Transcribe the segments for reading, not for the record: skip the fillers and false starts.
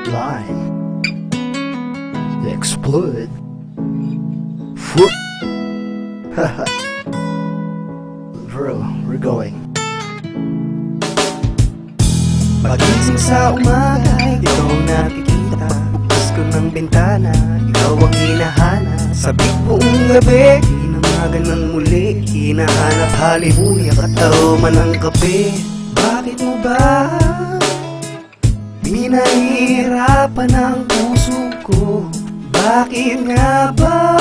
Lime. Explode. Fruit. Haha. Bro, we're going. Pagising sa umaga, ikaw ang nakikita. Bukas ko ng bintana, ikaw ang hinahanap. Sabik buong gabi, hinamagan ng muli. Hinahanap halimuyak at aroma ng kape. Bakit mo ba pinahihirapan ang puso ko? Bakit nga ba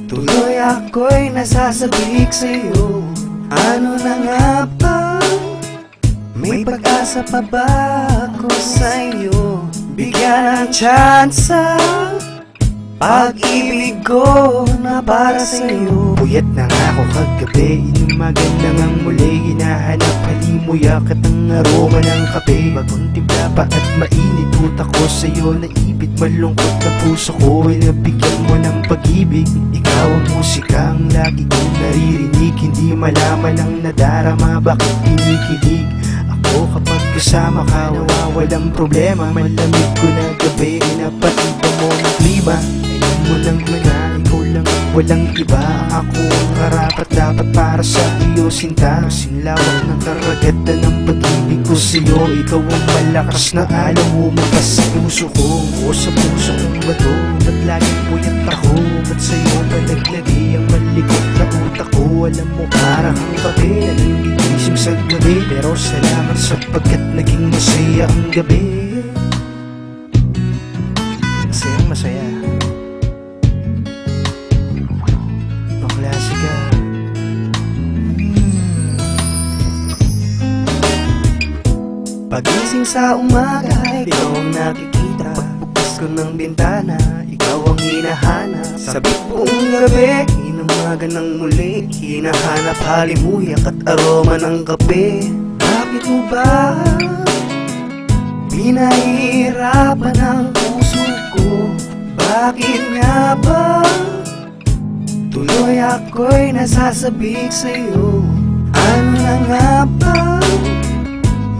tuloy ako'y nasasabik sa'yo? Ano na nga ba? May pag-asa pa ba ako sa'yo? Bigyan ng tsansa pag-ibig ko na para sa'yo. Puyat na nga ako kagabi, inumagan lang ang muli. Hinahanap halimuyak at ang aroma ng kape. Bagong timpla pa at mainit utak ko sa'yo. Naibit malungkot na puso ko ay nabigyan mo ng pag-ibig. Ikaw ang musika ang lagi kong naririnig. Hindi malaman ang nadarama, bakit pinikilig ako kapag kasama ka. Nawawalang problema, malamig ko na gabi. Napatiba mo ng klima. Alam mo lang na ikaw lang, walang iba. Ako ang karapat dapat para sa iyo, sinta. Sinlawak ng karagatan ng pag-ibig ko sa'yo. Ikaw ang malakas na alaw, umupas sa puso ko. O sa puso kong bato, ba't laging puyat ako? Ba't sa'yo palaglagi ang malikot na utak ko? Alam mo parang ang kape na nangigising sa gabi. Pero salamat sapagkat naging masaya ang gabi. Masayang masaya. Klase ka. Pagising sa umaga, ikaw ang nakikita. Pagbukas ko ng bintana, ikaw ang hinahanap. Sabik buong gabi, hinamagan ng muli. Hinahanap halimuyak at aroma ng kape. Bakit mo ba pinahihirapan ang puso ko? Bakit nga ba tuloy ako'y nasasabik sa'yo? Ano na nga ba?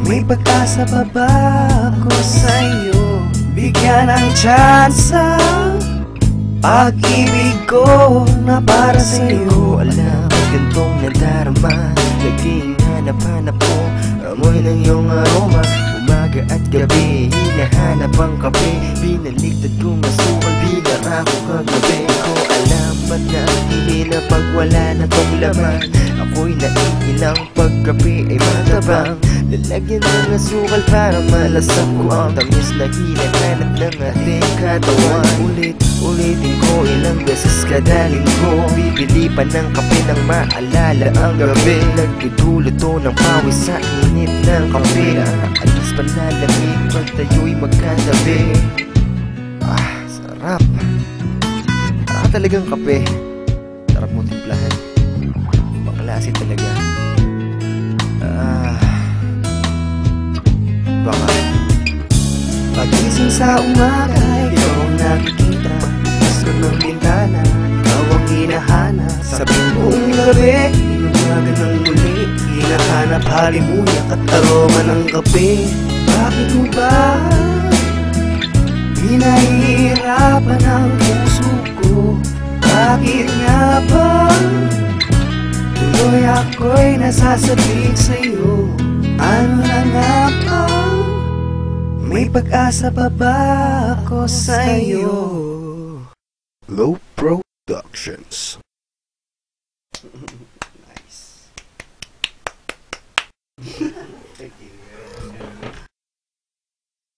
May pag-asa pa ba ako sa'yo? Bigyan ng tsansa pag-ibig ko na para sa'yo. Alam mo gantong nadarama, naging hanap-hanap ko amoy ng iyong aroma. Umaga at gabi, hinahanap ang kape. Binaliktad kong masukal, binara ko kagabi. Ko alam ba't nakikinig na pag wala na tong laman. Ako'y naiilang pagkape ay matabang. Lalagyan ng asukal para malasap ko ang tamis na hinahanap ng ating katawan. Ulitin ko ilang beses kada linggo. Bibili pa ng kape nang maalala ang gabi. Nagdudulot to ng pawis sa init ng kape. Alis panalamig pag tayo'y magkatabi. Ah, sarap. Sarap talagang kape. Sarap mo timplahan. Ibang klase talaga. Baka pagising sa umaga, ikaw ang nakikita. Bukas ko ng bintana, ikaw ang hinahanap. Sabing buong gabi, inumaga ng muli. Hinahanap halimuyak at aroma ng kape. Bakit mo ba pinahihirapan ang puso ko? Bakit nga ba tuloy ako'y nasasabik sa'yo? Ano na nga ba? May pag-asa pa ba ako sa'yo? Low Productions. Nice. Thank you.